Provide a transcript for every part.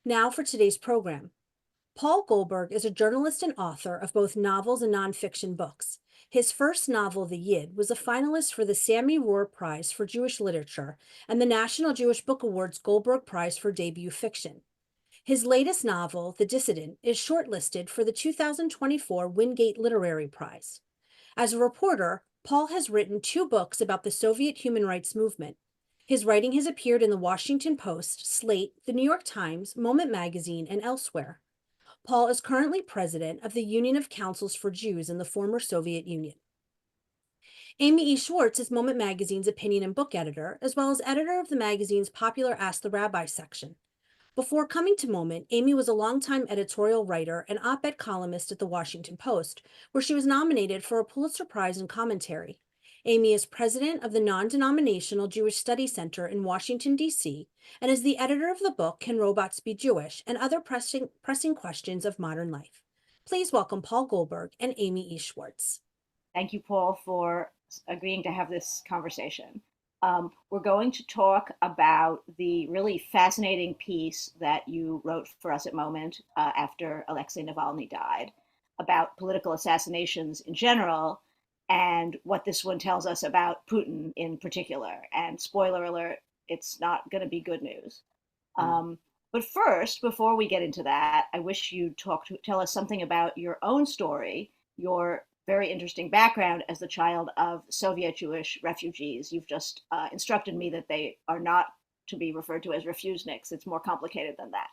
Now for today's program. Paul Goldberg is a journalist and author of both novels and nonfiction books. His first novel, The Yid, was a finalist for the Sammy Rohr Prize for Jewish Literature and the National Jewish Book Award's Goldberg Prize for Debut Fiction. His latest novel, The Dissident, is shortlisted for the 2024 Wingate Literary Prize. As a reporter, Paul has written 2 books about the Soviet human rights movement. His writing has appeared in the Washington Post, Slate, the New York Times, Moment Magazine, and elsewhere. Paul is currently president of the Union of Councils for Jews in the former Soviet Union. Amy E. Schwartz is Moment Magazine's opinion and book editor, as well as editor of the magazine's popular Ask the Rabbi section. Before coming to Moment, Amy was a longtime editorial writer and op-ed columnist at the Washington Post, where she was nominated for a Pulitzer Prize in commentary. Amy is president of the Non-Denominational Jewish Study Center in Washington, D.C., and is the editor of the book Can Robots Be Jewish? And Other Pressing Questions of Modern Life. Please welcome Paul Goldberg and Amy E. Schwartz. Thank you, Paul, for agreeing to have this conversation. We're going to talk about the really fascinating piece that you wrote for us at Moment after Alexei Navalny died, about political assassinations in general, and what this one tells us about Putin in particular. And spoiler alert, it's not going to be good news. But first, before we get into that, I wish you'd tell us something about your own story, your very interesting background as the child of Soviet Jewish refugees. You've just instructed me that they are not to be referred to as refuseniks. It's more complicated than that.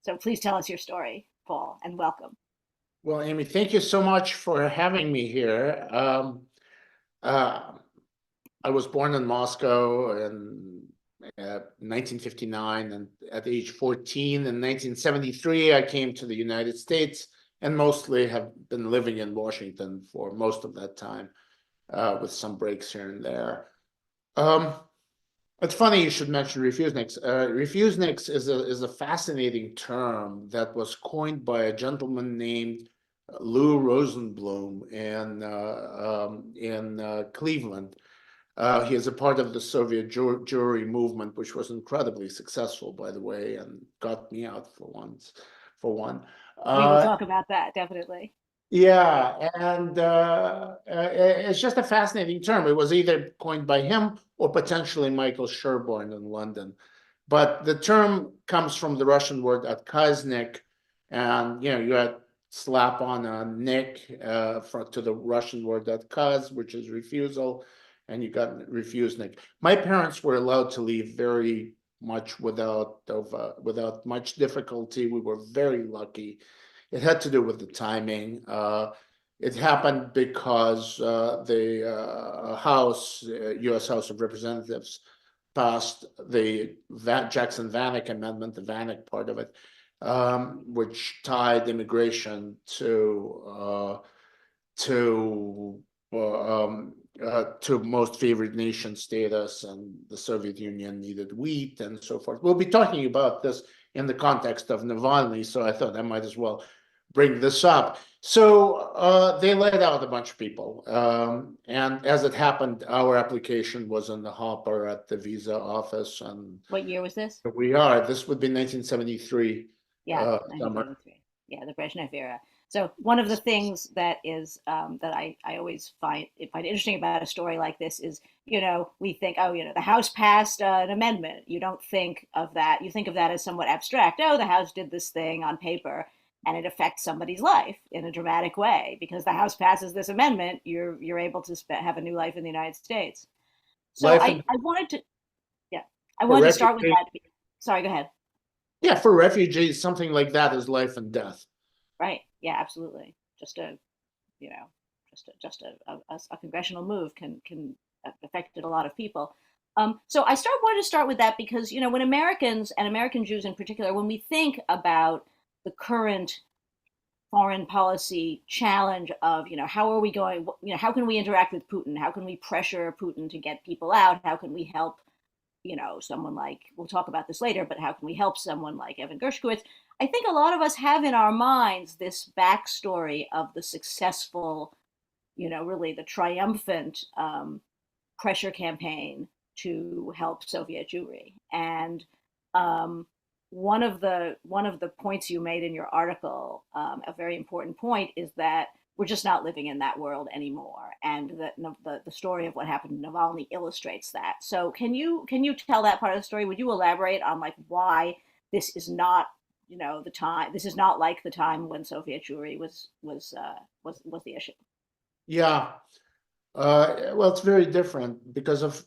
So please tell us your story, Paul, and welcome. Well, Amy, thank you so much for having me here. I was born in Moscow in 1959, and at age 14 in 1973, I came to the United States and mostly have been living in Washington for most of that time, with some breaks here and there. It's funny you should mention refuseniks. Refuseniks is a fascinating term that was coined by a gentleman named Lou Rosenblum in Cleveland. He is a part of the Soviet Jewry movement, which was incredibly successful, by the way, and got me out for one. We will talk about that, definitely. Yeah, and it's just a fascinating term. It was either coined by him or potentially Michael Sherborne in London. But the term comes from the Russian word atkaznik, and you had slap on a nick to the Russian word atkaz, which is refusal, and you got refusnik. My parents were allowed to leave very much without much difficulty. We were very lucky. It had to do with the timing. It happened because the U.S. House of Representatives passed the Jackson-Vanik Amendment, the Vanik part of it, which tied immigration to most favored nation status, and the Soviet Union needed wheat and so forth. We'll be talking about this in the context of Navalny, so I thought I might as well bring this up. So they let out a bunch of people, and as it happened, our application was in the hopper at the visa office. And what year was this? This would be 1973. Yeah, 1973. Yeah, the Brezhnev era. So one of the things that is that I always find interesting about a story like this is, we think, the House passed an amendment. You don't think of that. You think of that as somewhat abstract. Oh, the House did this thing on paper, and it affects somebody's life in a dramatic way because the House passes this amendment. You're able to have a new life in the United States. So I wanted to start with that. Sorry, go ahead. Yeah, for refugees, something like that is life and death. Right. Yeah, absolutely. Just a congressional move can affect a lot of people. So I wanted to start with that because, when Americans and American Jews in particular, when we think about the current foreign policy challenge of, how are we going, how can we interact with Putin? How can we pressure Putin to get people out? How can we help, someone like, we'll talk about this later, but how can we help someone like Evan Gershkowitz? I think a lot of us have in our minds this backstory of the successful, really the triumphant pressure campaign to help Soviet Jewry. And one of the points you made in your article, a very important point, is that we're just not living in that world anymore, and that the story of what happened to Navalny illustrates that. So can you tell that part of the story? Would you elaborate on like why this is not, the time? This is not like the time when Soviet Jewry was the issue. Yeah. Well, it's very different because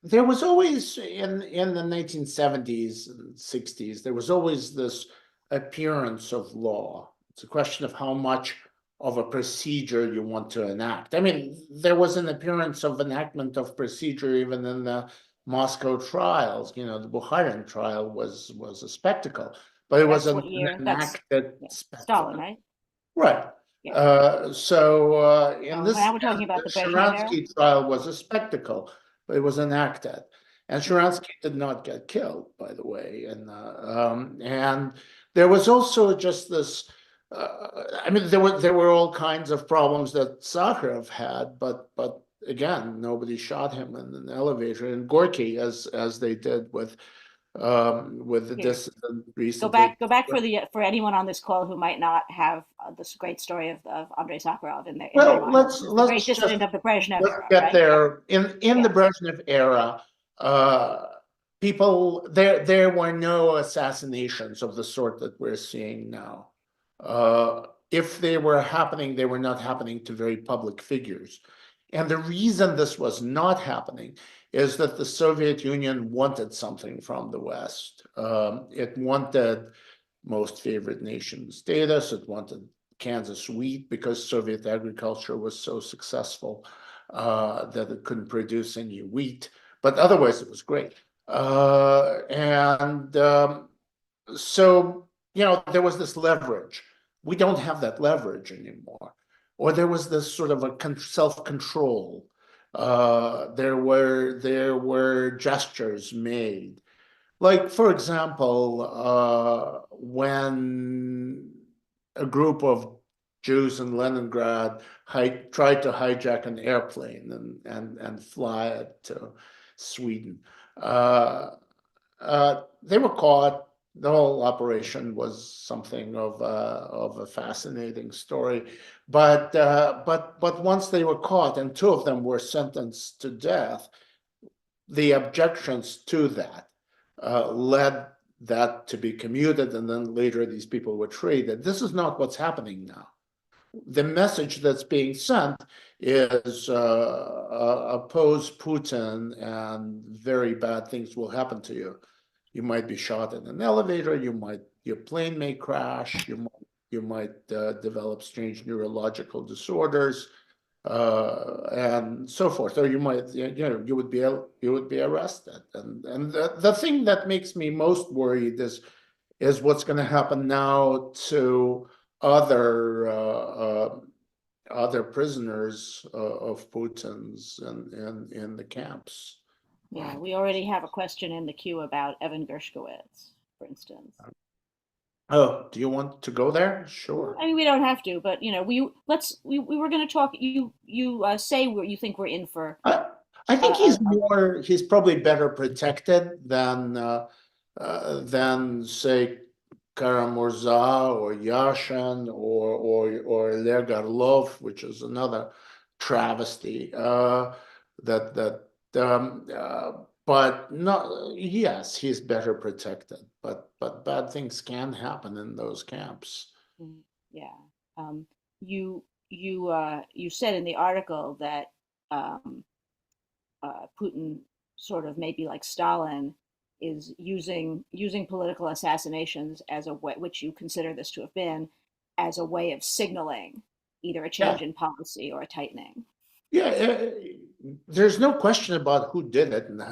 there was always in the 1970s and 60s, there was always this appearance of law. It's a question of how much of a procedure you want to enact. I mean, there was an appearance of enactment of procedure even in the Moscow trials. The Bukharin trial was a spectacle, but it was That's an what year? enacted spectacle. Stalin, right? Right. Yeah. In this now we're talking sense, about the the Brezhnev era? Sharansky trial was a spectacle, but it was enacted. And Sharansky did not get killed, by the way. And there was also just this, I mean, there were all kinds of problems that Sakharov had, but again, nobody shot him in an elevator. And Gorky, as they did with the dissident recently. Go back for anyone on this call who might not have this great story of Andrei Sakharov in their Well, mind. let's The great just dissident of the Brezhnev let's era, get right? there. In the Brezhnev era, people there were no assassinations of the sort that we're seeing now. If they were happening, they were not happening to very public figures. And the reason this was not happening is that the Soviet Union wanted something from the West. It wanted most favored nation status. It wanted Kansas wheat because Soviet agriculture was so successful that it couldn't produce any wheat. But otherwise, it was great. So, there was this leverage. We don't have that leverage anymore. Or there was this sort of a self-control. There were gestures made. Like, for example, when a group of Jews in Leningrad tried to hijack an airplane and fly it to Sweden. They were caught. The whole operation was something of a fascinating story, but once they were caught, and two of them were sentenced to death, the objections to that led that to be commuted, and then later these people were traded. This is not what's happening now. The message that's being sent is oppose Putin and very bad things will happen to you. You might be shot in an elevator. Your plane may crash. You might develop strange neurological disorders, and so forth. Or you might, you would be arrested. And the thing that makes me most worried is what's going to happen now to other prisoners of Putin's in the camps. Yeah, we already have a question in the queue about Evan Gershkowitz, for instance. Oh, do you want to go there? Sure. I mean, we don't have to, but we were going to talk. You say where you think we're in for. I think he's probably better protected than say Karamurza or Yashin or Oleg Orlov, which is another travesty. But no, yes, he's better protected. But bad things can happen in those camps. Yeah. You said in the article that Putin, sort of maybe like Stalin, is using political assassinations as a way, which you consider this to have been, as a way of signaling either a change in policy or a tightening. Yeah, there's no question about who did it, and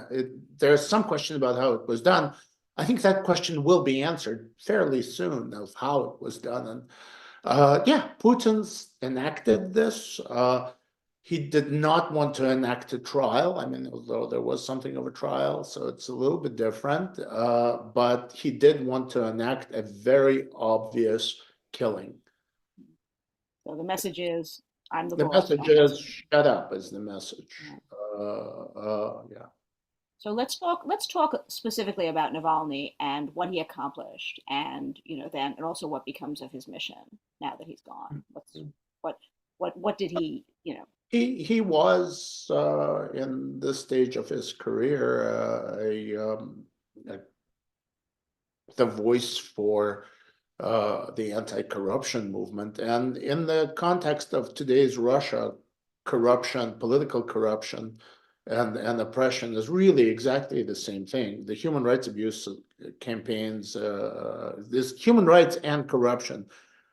there's some question about how it was done. I think that question will be answered fairly soon of how it was done. And Putin's enacted this. He did not want to enact a trial. I mean, although there was something of a trial, so it's a little bit different. But he did want to enact a very obvious killing. So the message is, I'm the boss. The message is, shut up, is the message. Yeah. So let's talk specifically about Navalny and what he accomplished, and then and also what becomes of his mission now that he's gone. What what did He was in this stage of his career a the voice for the anti-corruption movement, and in the context of today's Russia, corruption, political corruption, and oppression is really exactly the same thing. The human rights abuse campaigns, this human rights and corruption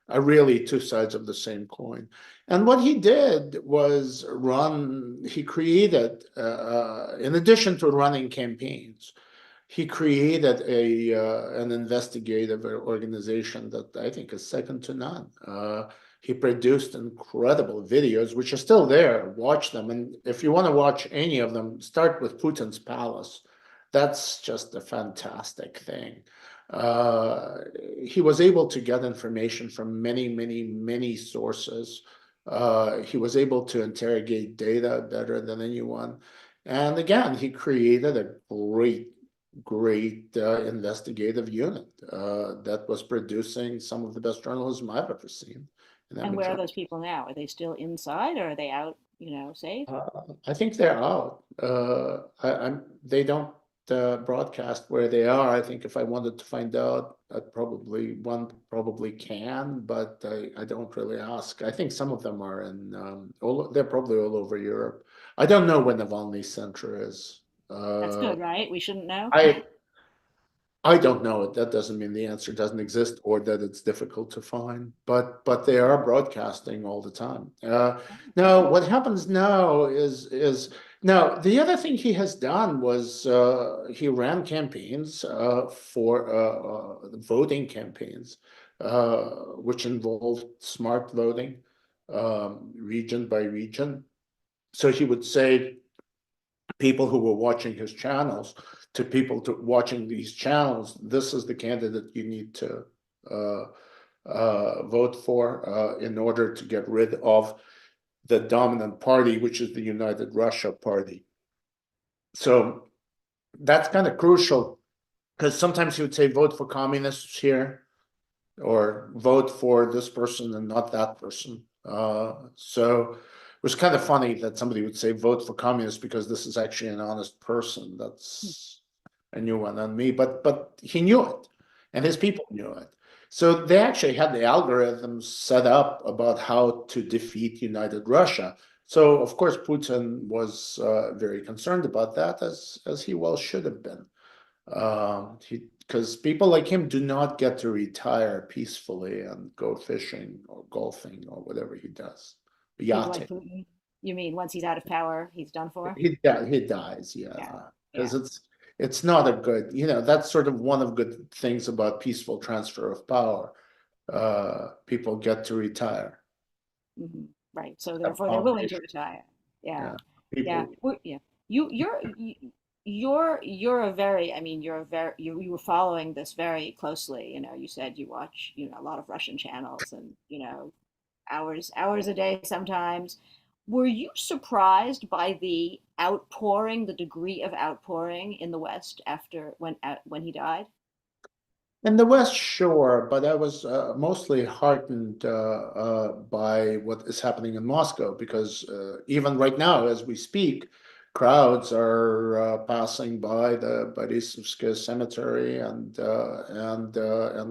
are really two sides of the same coin. And what he did was he created, in addition to running campaigns, he created an investigative organization that I think is second to none. He produced incredible videos, which are still there. Watch them. And if you want to watch any of them, start with Putin's palace. That's just a fantastic thing. He was able to get information from many sources. He was able to interrogate data better than anyone. And again, he created a great investigative unit that was producing some of the best journalism I've ever seen. and where are those people now? Are they still inside or are they out, safe? I think they're out. They don't broadcast where they are. I think if I wanted to find out, one probably can, but I don't really ask. I think some of them are they're probably all over Europe. I don't know where Navalny Center is. That's good, right? We shouldn't know. I don't know it. That doesn't mean the answer doesn't exist or that it's difficult to find, but they are broadcasting all the time. Now, what happens now is now the other thing he has done was he ran campaigns for voting campaigns, which involved smart voting, region by region. So he would say people who were watching his channels to people watching these channels, this is the candidate you need to vote for in order to get rid of the dominant party, which is the United Russia Party. So that's kind of crucial, because sometimes he would say vote for communists here, or vote for this person and not that person. So it was kind of funny that somebody would say vote for communists because this is actually an honest person. That's a new one on me, but he knew it, and his people knew it. So they actually had the algorithms set up about how to defeat United Russia. So of course Putin was very concerned about that, as he well should have been, because people like him do not get to retire peacefully and go fishing or golfing or whatever he does. Yachting. Like Putin? You mean once he's out of power, he's done for? He dies, yeah. Because it's not a good, that's sort of one of good things about peaceful transfer of power. People get to retire. Mm-hmm. Right. So therefore they're willing to retire. Yeah. You're a very, you were following this very closely. You said you watch, a lot of Russian channels and, hours a day sometimes. Were you surprised by the outpouring, the degree of outpouring in the West after when he died? In the West, sure, but I was mostly heartened by what is happening in Moscow, because even right now, as we speak, crowds are passing by the Borisovsky cemetery and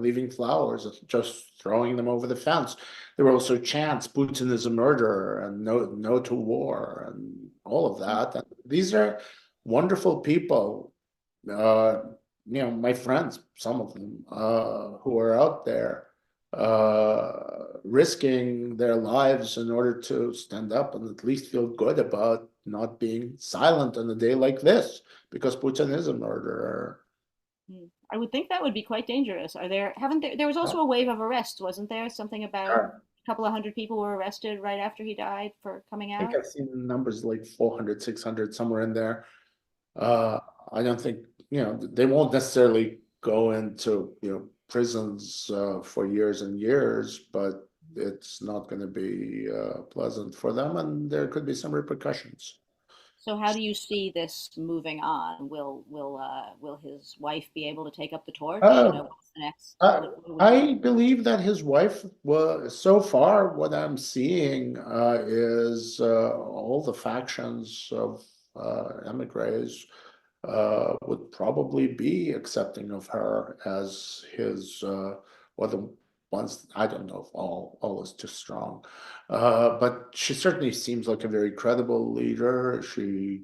leaving flowers, just throwing them over the fence. There were also chants, "Putin is a murderer," and "No to war," and all of that. And these are wonderful people. My friends, some of them, who are out there risking their lives in order to stand up and at least feel good about not being silent on a day like this, because Putin is a murderer. I would think that would be quite dangerous. There was also a wave of arrests, wasn't there? Something about a couple of hundred people were arrested right after he died for coming out? I think I've seen numbers like 400, 600, somewhere in there. I don't think, they won't necessarily go into, prisons for years and years, but it's not going to be pleasant for them, and there could be some repercussions. So how do you see this moving on? Will his wife be able to take up the torch? You Uh, know, what's the next? I, What do we do? I believe that his wife was, so far, what I'm seeing is all the factions of emigres would probably be accepting of her as his, or the ones, I don't know if all is too strong. But she certainly seems like a very credible leader. She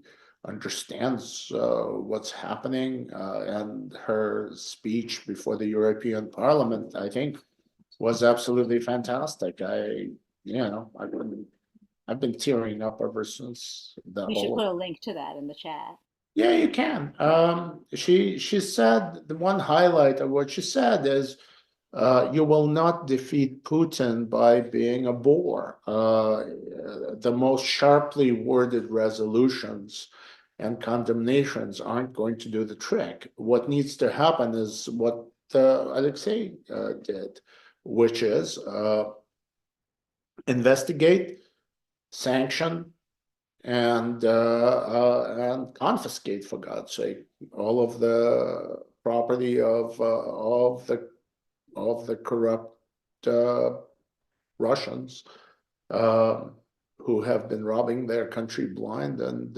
understands what's happening, and her speech before the European Parliament, I think, was absolutely fantastic. I've been tearing up ever since the We should whole. put a link to that in the chat. Yeah, you can. She said the one highlight of what she said is, you will not defeat Putin by being a bore. The most sharply worded resolutions and condemnations aren't going to do the trick. What needs to happen is what Alexei did, which is investigate, sanction, and confiscate, for God's sake, all of the property of the corrupt Russians, who have been robbing their country blind, and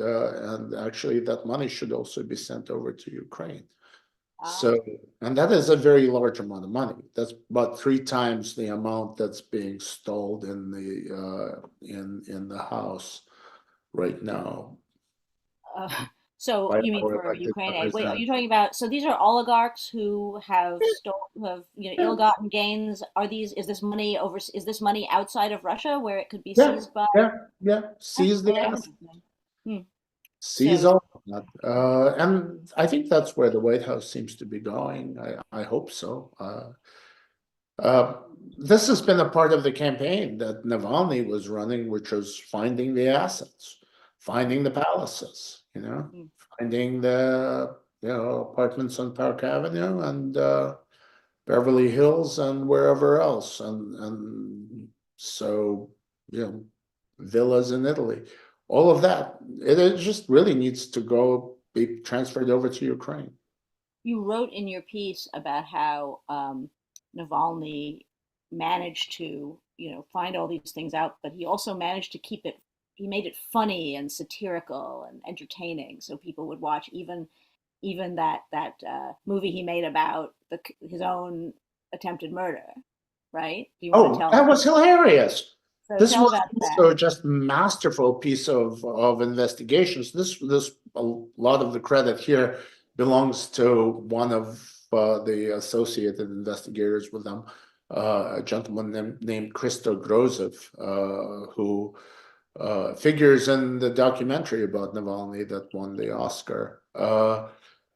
actually that money should also be sent over to Ukraine. Ah, So, and that is a very large amount of money. That's about 3 times the amount that's being stalled in the House right now uh, so by you mean our for elected Ukraine aid? Wait, are representatives. you talking about? So these are oligarchs who have Yeah, ill-gotten gains. Are these? Is this money over? Is this money outside of Russia where it could be yeah, seized by? yeah, yeah. Ah, Seize well, the that's asset. interesting. Hmm. Seize So all of that. And I think that's where the White House seems to be going. I hope so. Uh, this has been a part of the campaign that Navalny was running, which was finding the assets, finding the palaces, hmm. finding the apartments on Park Avenue and Beverly Hills and wherever else, and so villas in Italy, all of that. It just really needs to be transferred over to Ukraine. You wrote in your piece about how Navalny managed to, find all these things out, but he also managed to keep it. He made it funny and satirical and entertaining, so people would watch. Even that movie he made about his own attempted murder, right? Do you want to Oh, tell? that was hilarious. So This tell was about that. also just masterful piece of investigations. This a lot of the credit here belongs to one of the associated investigators with them, a gentleman named Christo Grozev, who figures in the documentary about Navalny that won the Oscar.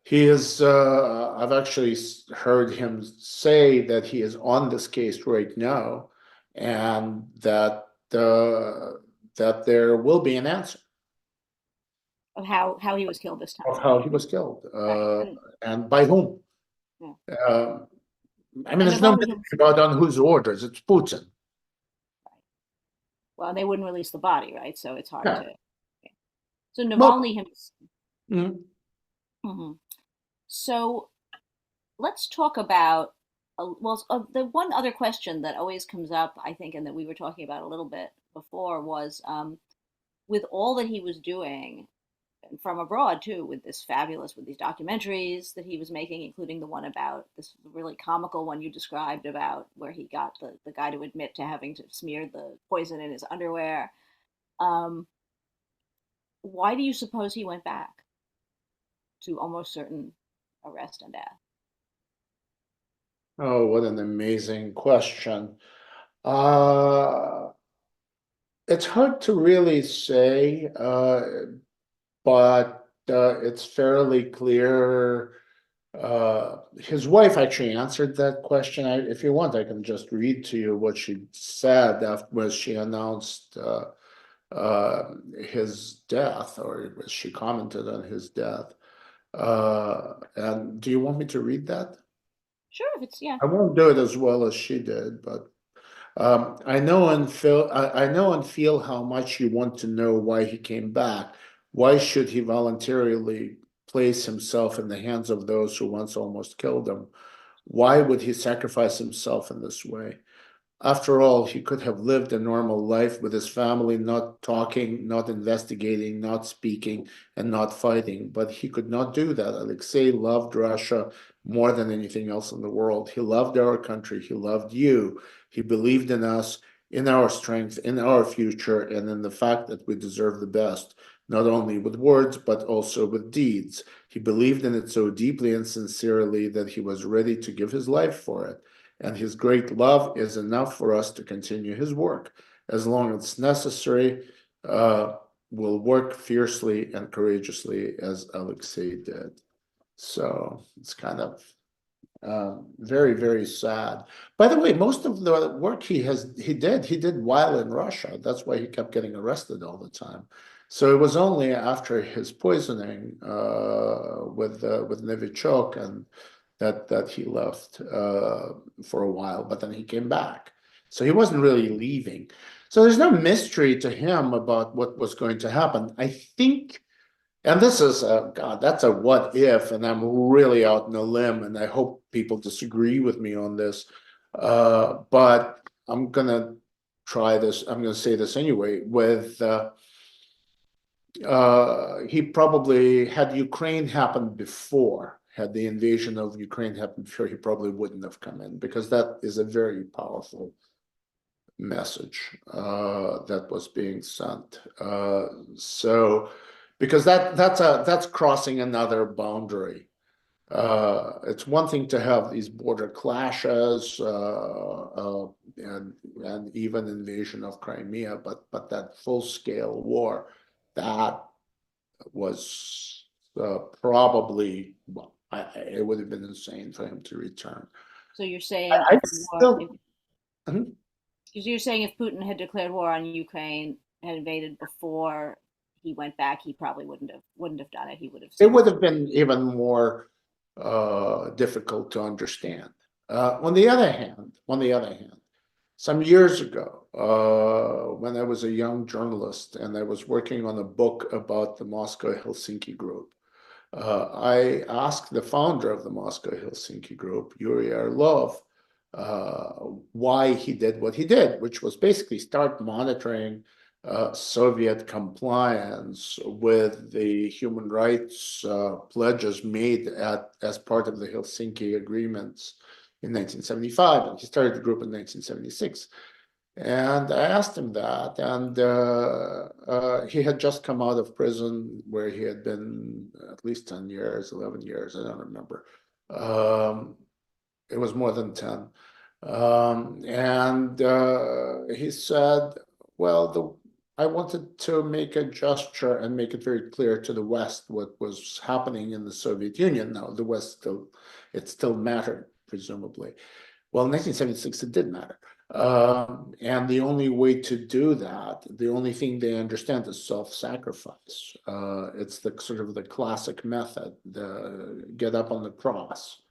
He is, I've actually heard him say that he is on this case right now, and that there will be an answer Of how he was killed this of time, how he was killed, right? and by whom. Yeah. Uh, I mean, And there's no Navalny mystery himself. about on whose orders. It's Putin. Well, they wouldn't release the body, right? So it's hard Yeah. to. So Well, Navalny himself. mm, Mhm. So let's talk about the one other question that always comes up, I think, and that we were talking about a little bit before was with all that he was doing and from abroad too, with these documentaries that he was making, including the one about this really comical one you described about where he got the guy to admit to having to smear the poison in his underwear. Um, why do you suppose he went back to almost certain arrest and death? oh, what an amazing question. Uh, it's hard to really say, but it's fairly clear. His wife actually answered that question. If you want, I can just read to you what she said after she announced his death, or she commented on his death. And do you want me to read that? Sure, if it's yeah. I won't do it as well as she did, but I know and feel how much you want to know why he came back. Why should he voluntarily place himself in the hands of those who once almost killed him? Why would he sacrifice himself in this way? After all, he could have lived a normal life with his family, not talking, not investigating, not speaking, and not fighting. But he could not do that. Alexei loved Russia more than anything else in the world. He loved our country. He loved you. He believed in us, in our strength, in our future, and in the fact that we deserve the best, not only with words, but also with deeds. He believed in it so deeply and sincerely that he was ready to give his life for it. And his great love is enough for us to continue his work. As long as it's necessary, we'll work fiercely and courageously as Alexei did. So it's kind of very, very sad. By the way, most of the work he did while in Russia. That's why he kept getting arrested all the time. So it was only after his poisoning with Novichok and that he left for a while, but then he came back. So he wasn't really leaving. So there's no mystery to him about what was going to happen. I think, and this is God, that's a what if, and I'm really out on a limb, and I hope people disagree with me on this. But I'm gonna try this. I'm gonna say this anyway. He probably, had Ukraine happened before, had the invasion of Ukraine happened before, he probably wouldn't have come in, because that is a very powerful message that was being sent. So, because that's crossing another boundary. It's one thing to have these border clashes and even invasion of Crimea, but that full scale war, that was probably, well, it would have been insane for him to return. So you're saying I still, you're saying if Putin had declared war on Ukraine, had invaded before he went back, he probably wouldn't have done it. He would have. It would have been even more difficult to understand. On the other hand, some years ago, when I was a young journalist and I was working on a book about the Moscow-Helsinki group, I asked the founder of the Moscow-Helsinki group, Yuri Orlov, why he did what he did, which was basically start monitoring Soviet compliance with the human rights pledges made as part of the Helsinki agreements in 1975, and he started the group in 1976. And I asked him that, and he had just come out of prison where he had been at least 10 years, 11 years, I don't remember. It was more than 10. And he said, well, I wanted to make a gesture and make it very clear to the West what was happening in the Soviet Union. Now, the West it still mattered, presumably. Well, in 1976, it did matter. And the only way to do that, the only thing they understand is self-sacrifice. It's the sort of the classic method, the get up on the cross.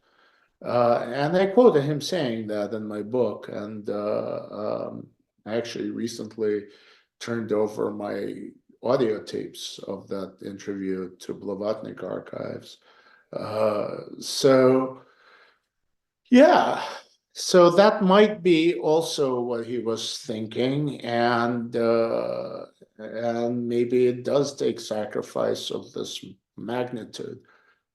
And I quoted him saying that in my book, and I actually recently turned over my audio tapes of that interview to Blavatnik Archives. So, yeah, so that might be also what he was thinking, and maybe it does take sacrifice of this magnitude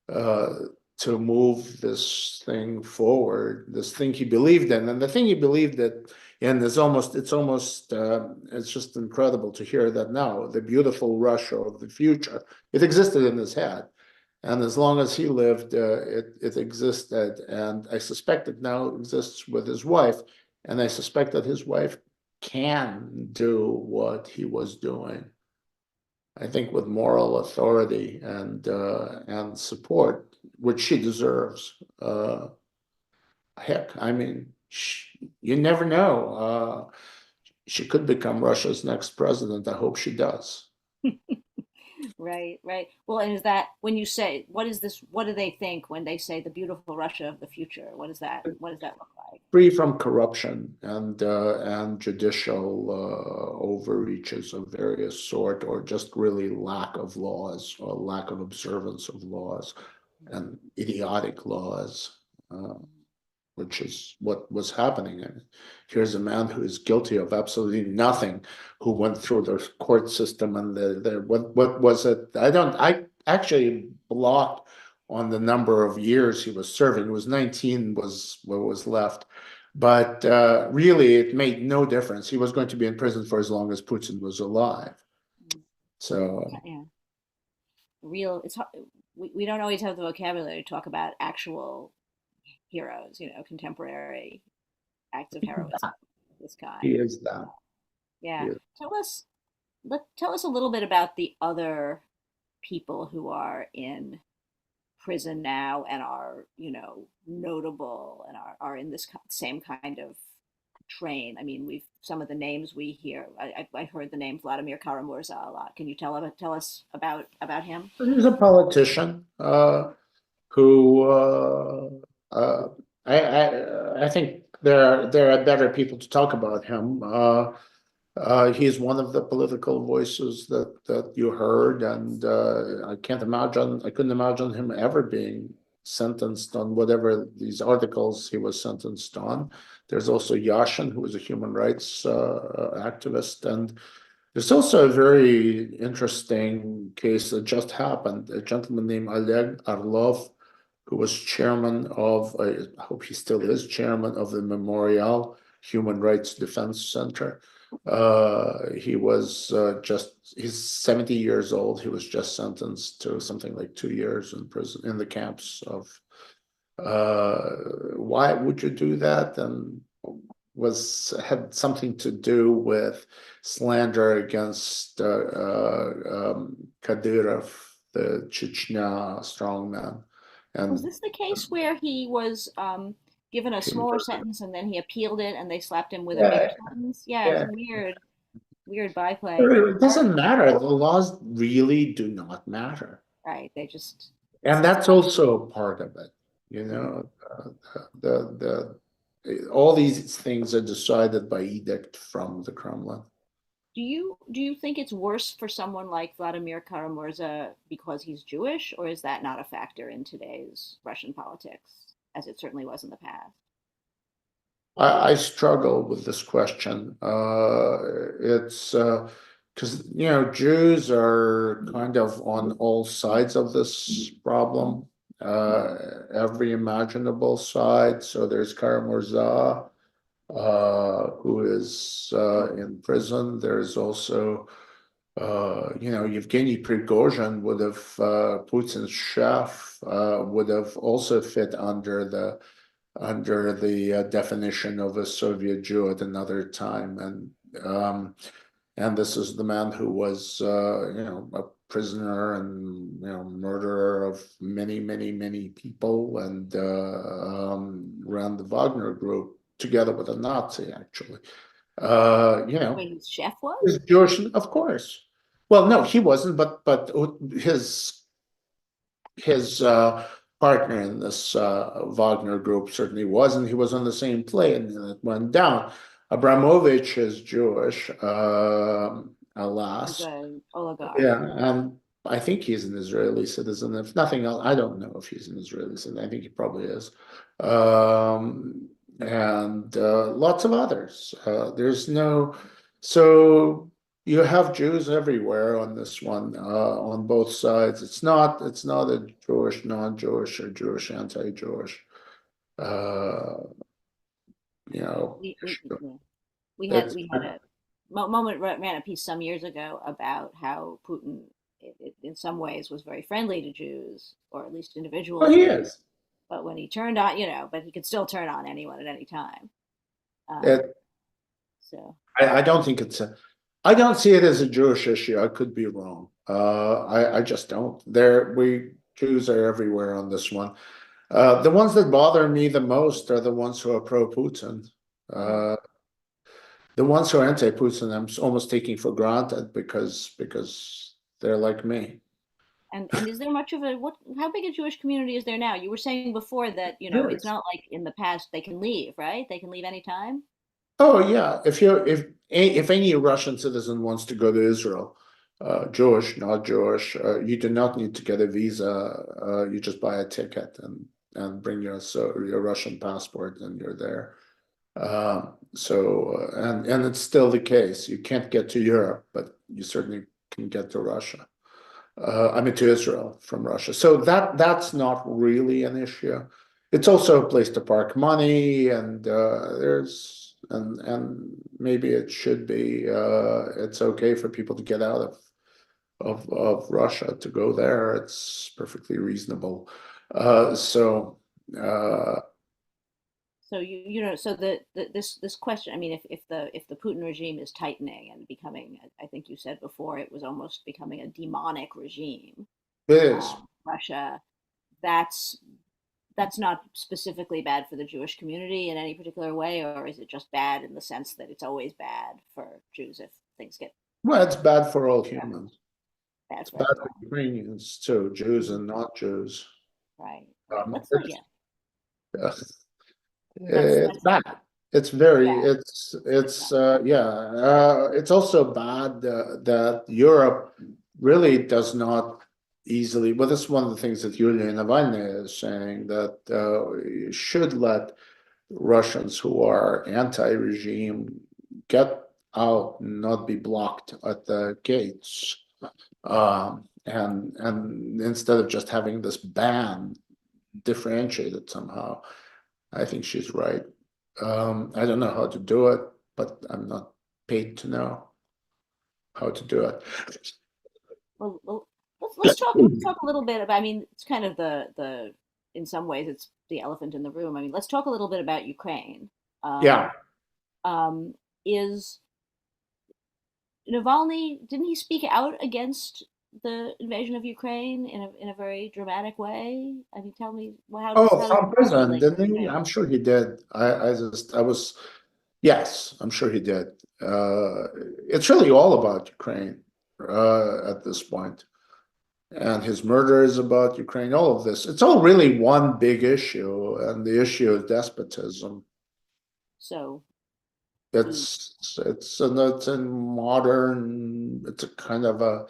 to move this thing forward, this thing he believed in, and the thing he believed in is it's just incredible to hear that now, the beautiful Russia of the future, it existed in his head. And as long as he lived, it existed. And I suspect it now exists with his wife. And I suspect that his wife can do what he was doing. I think with moral authority and support, which she deserves. Heck, I mean, you never know. She could become Russia's next president. I hope she does. Right, right. Well, and is that when you say, what is this, what do they think when they say the beautiful Russia of the future? What does that look like? Free from corruption and judicial overreaches of various sort, or just really lack of laws or lack of observance of laws and idiotic laws, which is what was happening. And here's a man who is guilty of absolutely nothing, who went through the court system, and what was it? I actually blocked on the number of years he was serving. It was 19 was what was left. But really, it made no difference. He was going to be in prison for as long as Putin was alive. So Yeah, real. We don't always have the vocabulary to talk about actual heroes, contemporary acts of heroism of this kind. he is that. Yeah. He is. Tell us a little bit about the other people who are in prison now and are, notable and are in this same kind of train. I mean, some of the names we hear. I heard the name Vladimir Karamurza a lot. Can you tell us about him? He's a politician who I think there are better people to talk about him. He's one of the political voices that you heard, and I couldn't imagine him ever being sentenced on whatever these articles he was sentenced on. There's also Yashin, who is a human rights activist, and there's also a very interesting case that just happened. A gentleman named Oleg Orlov, who was chairman of, I hope he still is chairman of the Memorial Human Rights Defense Center. He was he's 70 years old. He was just sentenced to something like 2 years in prison, in the camps of, why would you do that? And had something to do with slander against Kadyrov, the Chechnya strongman. And Was this the case where he was given a smaller sentence and then he appealed it and they slapped him with a bigger sentence? Yeah, yeah. it's weird byplay. It doesn't matter. The laws really do not matter. Right. They just. And that's also a part of it. All these things are decided by edict from the Kremlin. Do you think it's worse for someone like Vladimir Karamurza because he's Jewish, or is that not a factor in today's Russian politics, as it certainly was in the past? I struggle with this question. It's because Jews are kind of on all sides of this problem, every imaginable side. So there's Karamurza, who is in prison. There's also, Yevgeny Prigozhin would have, Putin's chef, would have also fit under the definition of a Soviet Jew at another time, and this is the man who was, a prisoner and murderer of many people, and ran the Wagner Group together with a Nazi, actually. Wait, his chef was? He's Jewish, of course. Well, no, he wasn't, but his partner in this Wagner Group certainly was, and he was on the same plane, and it went down. Abramovich is Jewish, alas. He's an oligarch. Yeah, and I think he's an Israeli citizen. If nothing else, I don't know if he's an Israeli citizen. I think he probably is. And lots of others. So you have Jews everywhere on this one, on both sides. It's not a Jewish, non-Jewish, or Jewish, anti-Jewish. We had a moment ran a piece some years ago about how Putin, in some ways, was very friendly to Jews, or at least individuals. Well, he is. But when he turned on, but he could still turn on anyone at any time. So I don't think I don't see it as a Jewish issue. I could be wrong. I just don't. Jews are everywhere on this one. The ones that bother me the most are the ones who are pro-Putin. The ones who are anti-Putin, I'm almost taking for granted because they're like me. And is there much of a how big a Jewish community is there now? You were saying before that, it's Yes. not like in the past they can leave, right? They can leave anytime. Oh yeah, if any Russian citizen wants to go to Israel, Jewish, not Jewish, you do not need to get a visa. You just buy a ticket and bring your Russian passport, and you're there. And it's still the case. You can't get to Europe, but you certainly can get to Russia. I mean to Israel from Russia. So that's not really an issue. It's also a place to park money, and and maybe it should be. It's okay for people to get out of Russia to go there. It's perfectly reasonable. So. So this question, I mean, if the Putin regime is tightening and becoming, I think you said before, it was almost becoming a demonic regime, It is. Russia, that's that's not specifically bad for the Jewish community in any particular way, or is it just bad in the sense that it's always bad for Jews if things get Well, it's bad for all humans. bad It's for bad for everyone? Ukrainians too, Jews and not Jews. Right, right. Let's not, It's yeah. it's That's bad. It's very, bad. it's yeah. It's also bad that Europe really does not easily. Well, this is one of the things that Yulia Navalny is saying, that you should let Russians who are anti-regime get out, not be blocked at the gates. And instead of just having this ban differentiated somehow, I think she's right. I don't know how to do it, but I'm not paid to know how to do it. Well, let's talk a little bit about. I mean, it's kind of the in some ways it's the elephant in the room. I mean, let's talk a little bit about Ukraine. Yeah. Is Navalny, didn't he speak out against the invasion of Ukraine in a very dramatic way? I mean, tell me, Oh, how does from that prison, relate to didn't he? Ukraine? I'm sure he did. I was, yes, I'm sure he did. It's really all about Ukraine at this point. And his murder is about Ukraine, all of this. It's all really one big issue, and the issue is despotism. So he, It's a modern, it's a kind of a,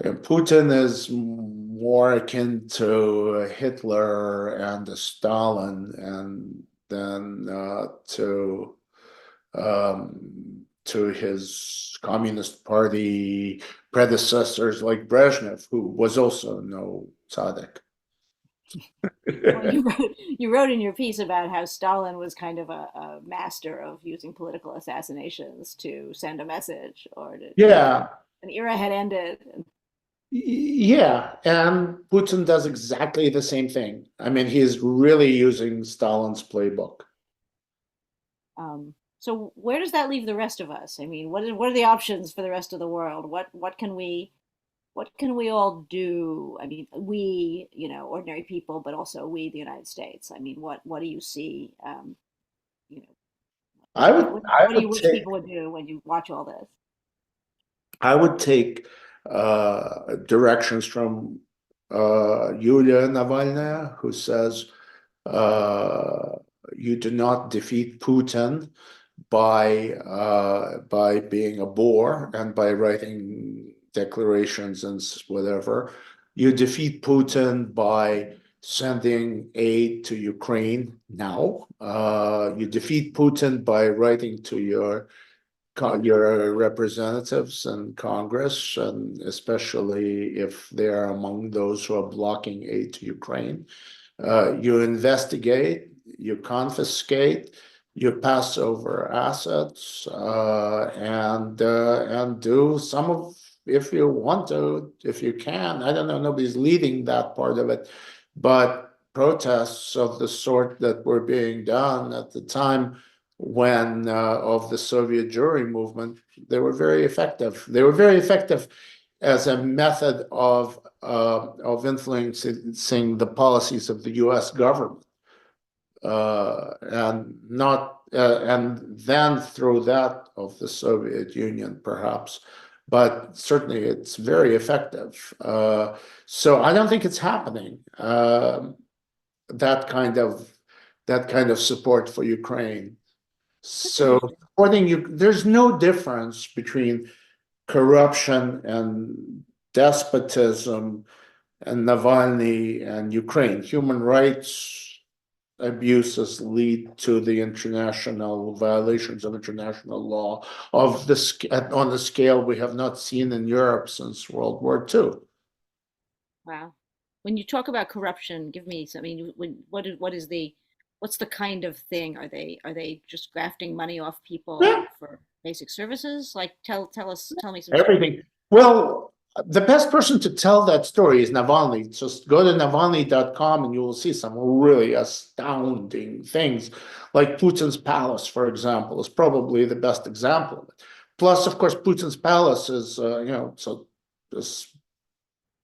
and Putin is more akin to Hitler and Stalin, and then to his Communist Party predecessors like Brezhnev, who was also no tzaddik. well, you wrote in your piece about how Stalin was kind of a master of using political assassinations to send a message or to Yeah, an era had ended. yeah, and Putin does exactly the same thing. I mean, he's really using Stalin's playbook. So where does that leave the rest of us? I mean, what are the options for the rest of the world? What can we all do? I mean, we, ordinary people, but also we, the United States. I mean, what do you see? You know, I would I what do you would wish take people would do when you watch all this? I would take directions from Yulia Navalny, who says you do not defeat Putin by being a bore and by writing declarations and whatever. You defeat Putin by sending aid to Ukraine now. You defeat Putin by writing to your representatives in Congress, and especially if they're among those who are blocking aid to Ukraine. You investigate, you confiscate, you pass over assets, and do some of, if you want to, if you can. I don't know. Nobody's leading that part of it, but protests of the sort that were being done at the time when of the Soviet Jewry movement, they were very effective. They were very effective as a method of influencing the policies of the U.S. government, and then through that of the Soviet Union, perhaps. but certainly it's very effective. So I don't think it's happening. That kind of support for Ukraine. So supporting you, there's no difference between corruption and despotism and Navalny and Ukraine. Human rights abuses lead to the international violations of international law of on the scale we have not seen in Europe since World War II. Wow. When you talk about corruption, give me some, I mean, what's the kind of thing? Are they just grafting money off people Yeah. for basic services? Like tell me some Everything. Well, the best person to tell that story is Navalny. Just go to Navalny.com and you will see some really astounding things. Like Putin's palace, for example, is probably the best example of it. Plus, of course, Putin's palace is, so this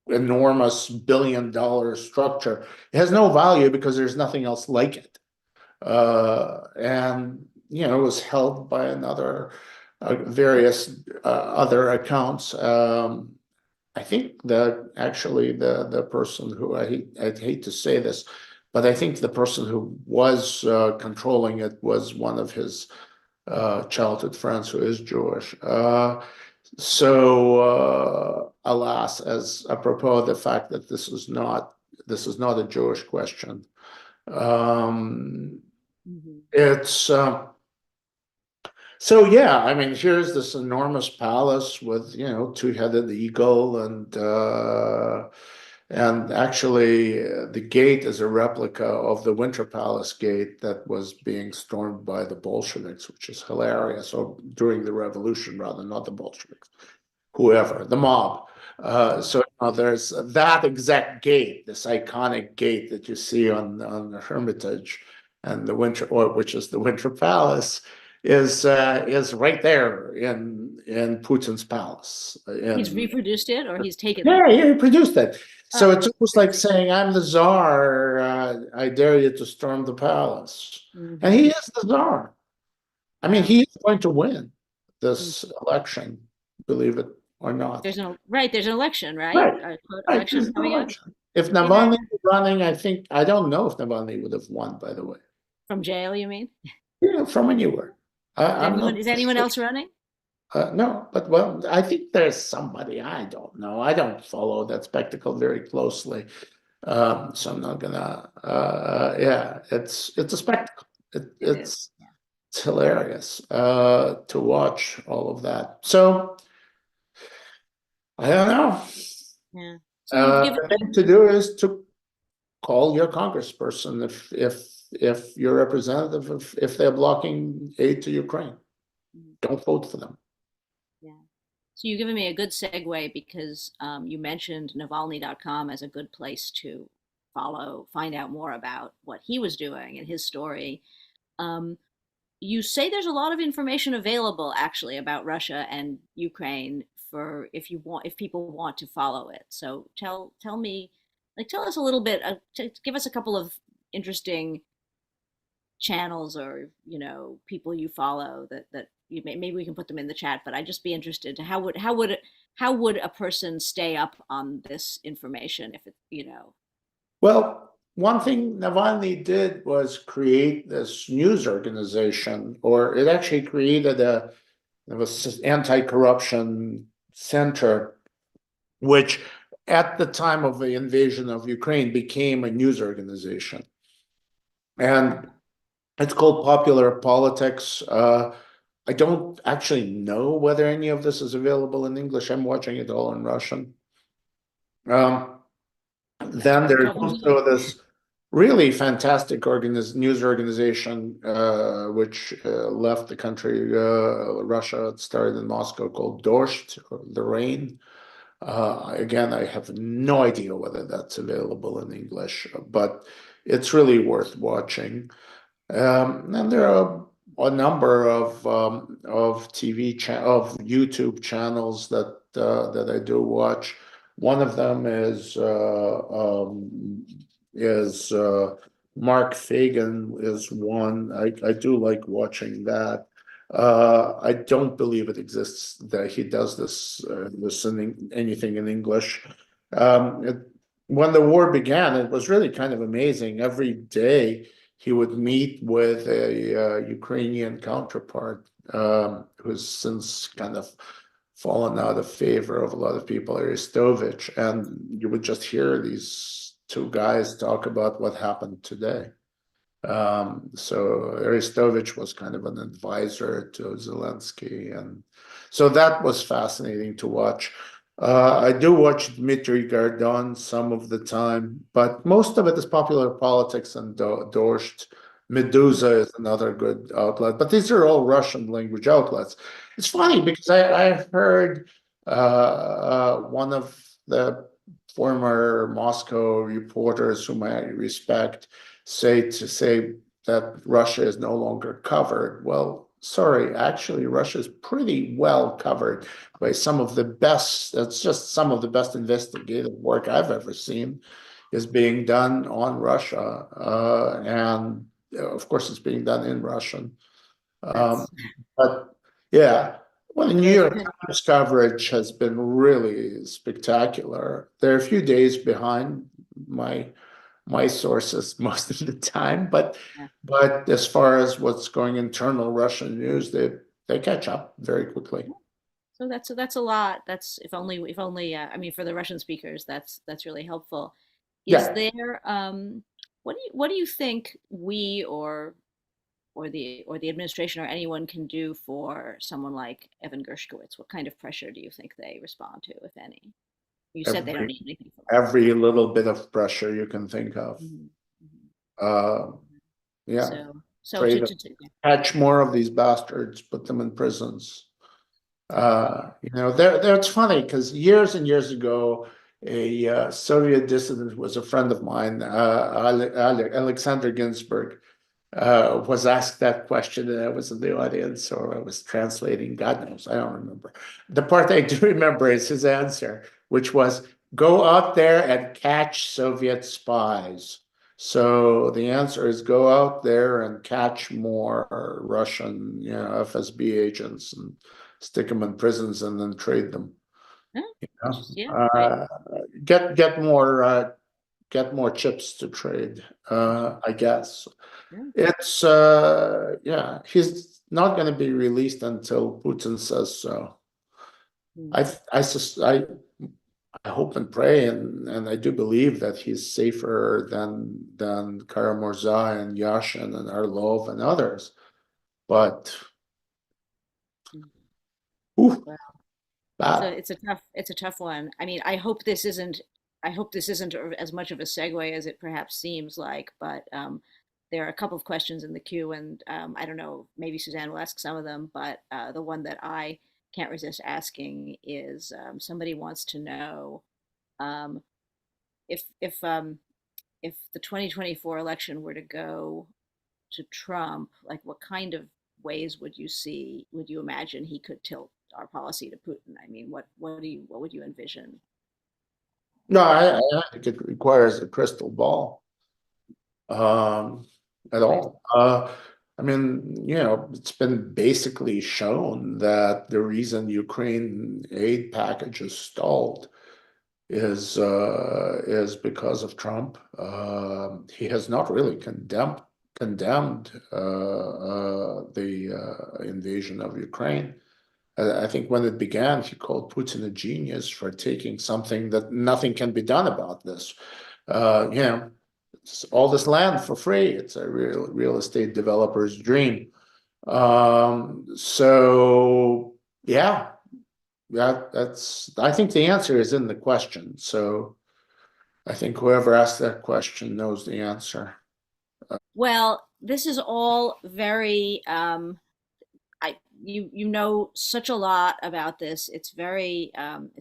enormous $1 billion structure. It has no value because there's nothing else like it. And, it was held by another various other accounts. I think that actually the person who I'd hate to say this, but I think the person who was controlling it was one of his childhood friends who is Jewish. So alas, as apropos of the fact that this is not a Jewish question. It's so yeah, I mean, here's this enormous palace with two-headed eagle and actually the gate is a replica of the Winter Palace gate that was being stormed by the Bolsheviks, which is hilarious. Or during the revolution, rather, not the Bolsheviks, whoever, the mob. So there's that exact gate, this iconic gate that you see on the Hermitage and the which is the Winter Palace, is right there in Putin's palace. He's reproduced it, or he's taken Yeah, it? he produced it. So Oh, it's almost like saying, "I'm the Tsar. I dare you to storm the palace." And he is the Tsar. I mean, he is going to win this election, believe it or not. There's an election, right? Right. A quote, Right, election there's an coming up election. If Navalny was running, I don't know if Navalny would have won, by the way. from jail. You mean? Yeah, from anywhere. I'm not Is anyone sure. else running? No, but well, I think there's somebody. I don't know. I don't follow that spectacle very closely, so I'm not gonna. Yeah, it's a spectacle. It's hilarious to watch all of that. So I don't know. Yeah. So you've given The thing to do is to call your congressperson if your representative if they're blocking aid to Ukraine. Don't vote for them. Yeah. So you've given me a good segue because you mentioned Navalny.com as a good place to find out more about what he was doing and his story. You say there's a lot of information available actually about Russia and Ukraine for if people want to follow it. So tell us a little bit, give us a couple of interesting channels or people you follow that maybe we can put them in the chat, but I'd just be interested to how would a person stay up on this information if Well, one thing Navalny did was create this news organization, or it actually created it was anti-corruption center, which at the time of the invasion of Ukraine became a news organization. And it's called Popular Politics. I don't actually know whether any of this is available in English. I'm watching it all in Russian. Then there's also this really fantastic news organization, which left the country, Russia. It started in Moscow, called Dozhd, or The Rain. Again, I have no idea whether that's available in English, but it's really worth watching. And there are a number of YouTube channels that I do watch. One of them is Mark Fagan is one. I do like watching that. I don't believe it exists that he does this in anything in English. When the war began, it was really kind of amazing. Every day he would meet with a Ukrainian counterpart who's since kind of fallen out of favor of a lot of people, Arestovich, and you would just hear these two guys talk about what happened today. So Arestovich was kind of an advisor to Zelensky, and so that was fascinating to watch. I do watch Dmitry Gardon some of the time, but most of it is popular politics and Dorscht. Medusa is another good outlet, but these are all Russian language outlets. It's funny because I heard one of the former Moscow reporters whom I respect say that Russia is no longer covered. Well, sorry, actually, Russia is pretty well covered by some of the best, that's just some of the best investigative work I've ever seen is being done on Russia. And of course, it's being done in Russian. But yeah, well, the New York Times coverage has been really spectacular. They're a few days behind my sources most of the time, but as far as what's going internal Russian news, they catch up very quickly. So that's a lot. That's if only I mean for the Russian speakers, that's really helpful. Is there what do you think we or the administration or anyone can do for someone like Evan Gershkovich? What kind of pressure do you think they respond to, if any? You said they don't need anything. Every little bit of pressure you can think of. Yeah. So catch more of these bastards, put them in prisons. It's funny because years and years ago, a Soviet dissident was a friend of mine, Alexander Ginsburg, was asked that question, and I was in the audience, or I was translating. God knows, I don't remember. The part I do remember is his answer, which was, "Go out there and catch Soviet spies." So the answer is go out there and catch more Russian, FSB agents and stick them in prisons and then trade them. Get more chips to trade, I guess. It's he's not going to be released until Putin says so. I hope and pray and I do believe that he's safer than Karamurza and Yashin and Arlov and others, but it's a tough one. I mean, I hope this isn't as much of a segue as it perhaps seems like, but there are a couple of questions in the queue, and I don't know, maybe Suzanne will ask some of them, but the one that I can't resist asking is somebody wants to know if the 2024 election were to go to Trump, like what kind of ways would you imagine he could tilt our policy to Putin? I mean, what would you envision? No, I think it requires a crystal ball. At all. I mean, it's been basically shown that the reason Ukraine aid packages stalled is because of Trump. He has not really condemned the invasion of Ukraine. I think when it began, he called Putin a genius for taking something that nothing can be done about this. All this land for free. It's a real estate developer's dream. So I think the answer is in the question. So I think whoever asked that question knows the answer. Well, this is all very you know such a lot about this. It's very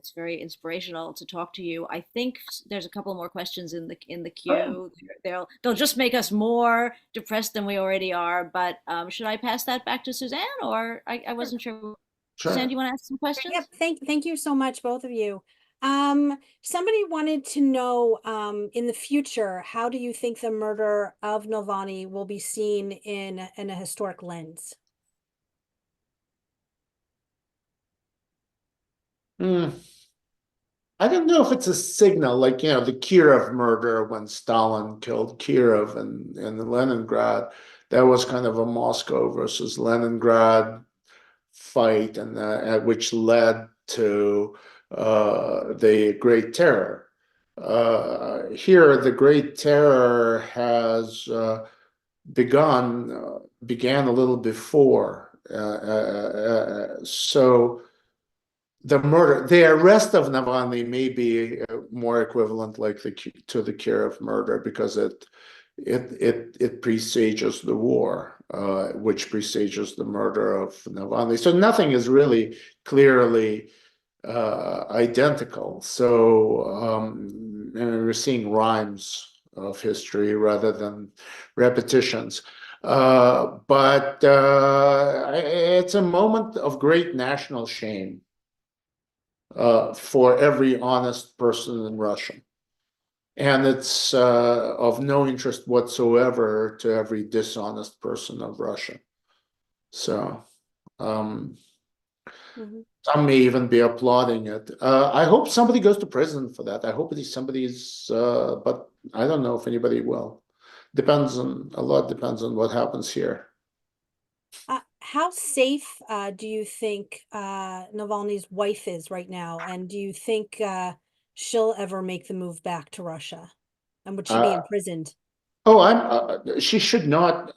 inspirational to talk to you. I think there's a couple more questions in the queue. They'll just make us more depressed than we already are. But should I pass that back to Suzanne, or I wasn't sure. Sure. Suzanne, do you want to ask some questions? Yep. Thank you so much, both of you. Somebody wanted to know, in the future, how do you think the murder of Navalny will be seen in a historic lens? Hmm. I don't know if it's a signal, like, the Kirov murder when Stalin killed Kirov and Leningrad. That was kind of a Moscow versus Leningrad fight, and which led to the Great Terror. Here, the Great Terror has began a little before. So the arrest of Navalny may be more equivalent, like to the Kirov murder, because it presages the war, which presages the murder of Navalny. So nothing is really clearly identical. So and we're seeing rhymes of history rather than repetitions. But it's a moment of great national shame for every honest person in Russia. And it's of no interest whatsoever to every dishonest person of Russia. So some may even be applauding it. I hope somebody goes to prison for that. I hope somebody's, but I don't know if anybody will. A lot depends on what happens here. How safe do you think Navalny's wife is right now? And do you think she'll ever make the move back to Russia? And would she be imprisoned? Oh, she should not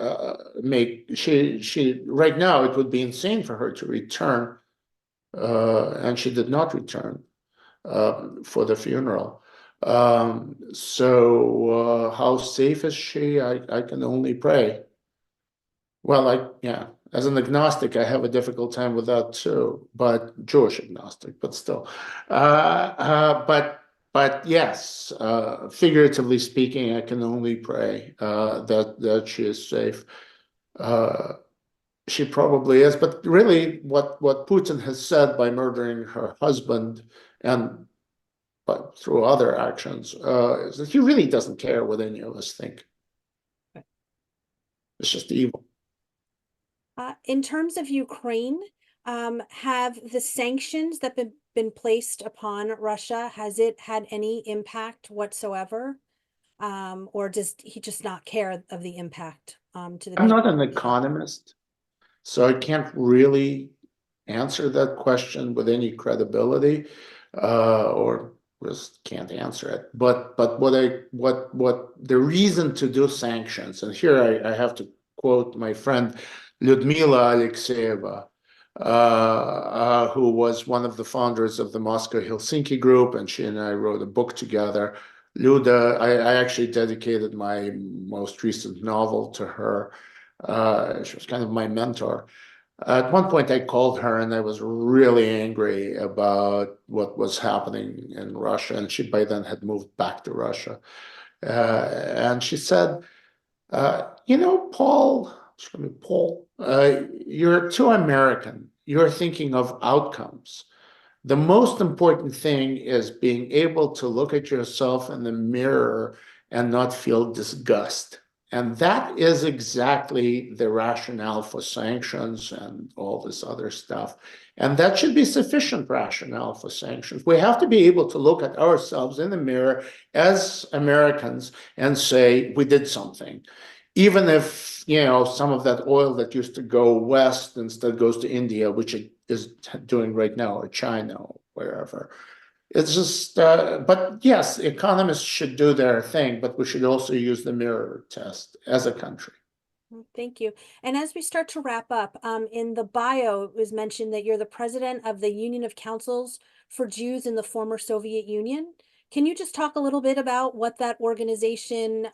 she right now it would be insane for her to return, and she did not return for the funeral. So how safe is she? I can only pray. Well, yeah, as an agnostic, I have a difficult time with that too, but Jewish agnostic, but still. But yes, figuratively speaking, I can only pray that she is safe. She probably is, but really, what Putin has said by murdering her husband and but through other actions is that he really doesn't care what any of us think. It's just evil. In terms of Ukraine, have the sanctions that been placed upon Russia, has it had any impact whatsoever? Or does he just not care of the impact to the I'm people? not an economist, so I can't really answer that question with any credibility, or just can't answer it. But what the reason to do sanctions, and here I have to quote my friend Lyudmila Alexeyeva, who was one of the founders of the Moscow Helsinki group, and she and I wrote a book together. Luda, I actually dedicated my most recent novel to her. She was kind of my mentor. At one point, I called her and I was really angry about what was happening in Russia. And she by then had moved back to Russia. And she said, Paul, you're too American. You're thinking of outcomes. The most important thing is being able to look at yourself in the mirror and not feel disgust. And that is exactly the rationale for sanctions and all this other stuff. And that should be sufficient rationale for sanctions. We have to be able to look at ourselves in the mirror as Americans and say, we did something. Even if, some of that oil that used to go west instead goes to India, which it is doing right now, or China, or wherever. It's just, but yes, economists should do their thing, but we should also use the mirror test as a country. Thank you. And as we start to wrap up, in the bio, it was mentioned that you're the president of the Union of Councils for Jews in the former Soviet Union. Can you just talk a little bit about what that organization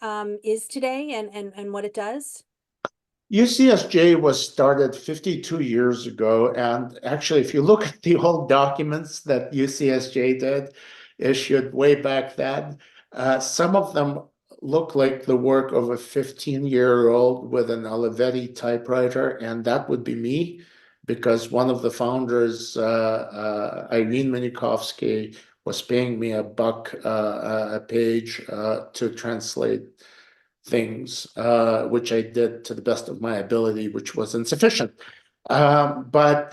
is today and what it does? UCSJ was started 52 years ago. And actually, if you look at the old documents that UCSJ did, issued way back then, some of them look like the work of a 15-year-old with an Olivetti typewriter. And that would be me, because one of the founders, Irene Minikovsky, was paying me $1 a page to translate things, which I did to the best of my ability, which was insufficient. But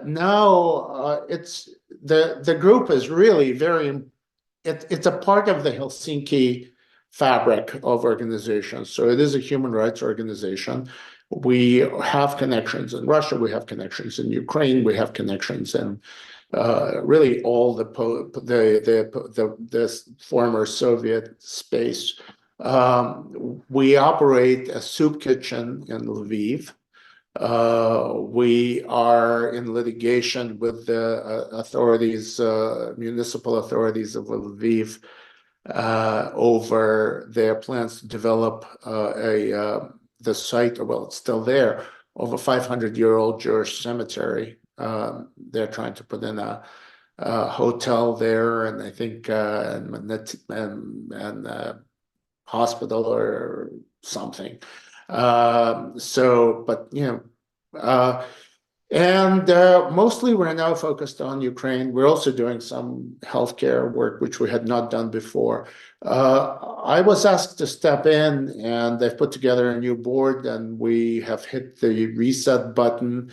now the group is really it's a part of the Helsinki fabric of organizations. So it is a human rights organization. We have connections in Russia. We have connections in Ukraine. We have connections in really all the former Soviet space. We operate a soup kitchen in Lviv. We are in litigation with the authorities, municipal authorities of Lviv, over their plans to develop the site, well, it's still there, of a 500-year-old Jewish cemetery. They're trying to put in a hotel there, and I think and hospital or something. But mostly we're now focused on Ukraine. We're also doing some healthcare work, which we had not done before. I was asked to step in, and they've put together a new board, and we have hit the reset button,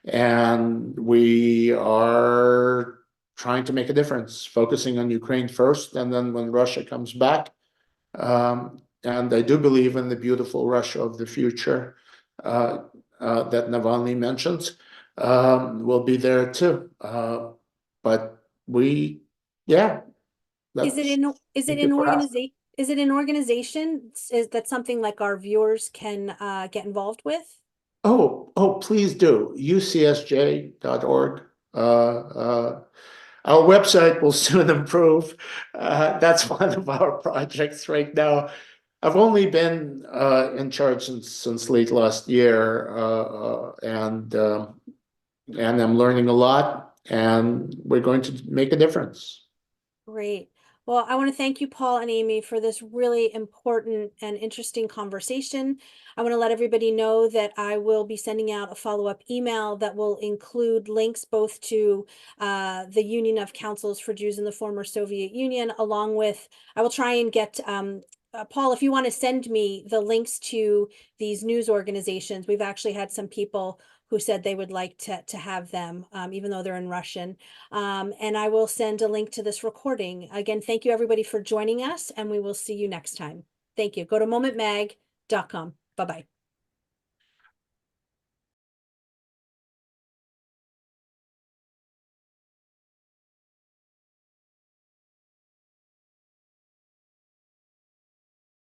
and we are trying to make a difference, focusing on Ukraine first, and then when Russia comes back, and I do believe in the beautiful Russia of the future that Navalny mentions, will be there too. But Is it an organization? Is it an organization? Is that something like our viewers can get involved with? Oh, please do. UCSJ.org. Our website will soon improve. That's one of our projects right now. I've only been in charge since late last year, and I'm learning a lot, and we're going to make a difference. Great. Well, I want to thank you, Paul and Amy, for this really important and interesting conversation. I want to let everybody know that I will be sending out a follow-up email that will include links both to the Union of Councils for Jews in the Former Soviet Union, along with, I will try and get, Paul, if you want to send me the links to these news organizations. We've actually had some people who said they would like to have them, even though they're in Russian. And I will send a link to this recording. Again, thank you everybody for joining us, and we will see you next time. Thank you. Go to momentmag.com. Bye-bye.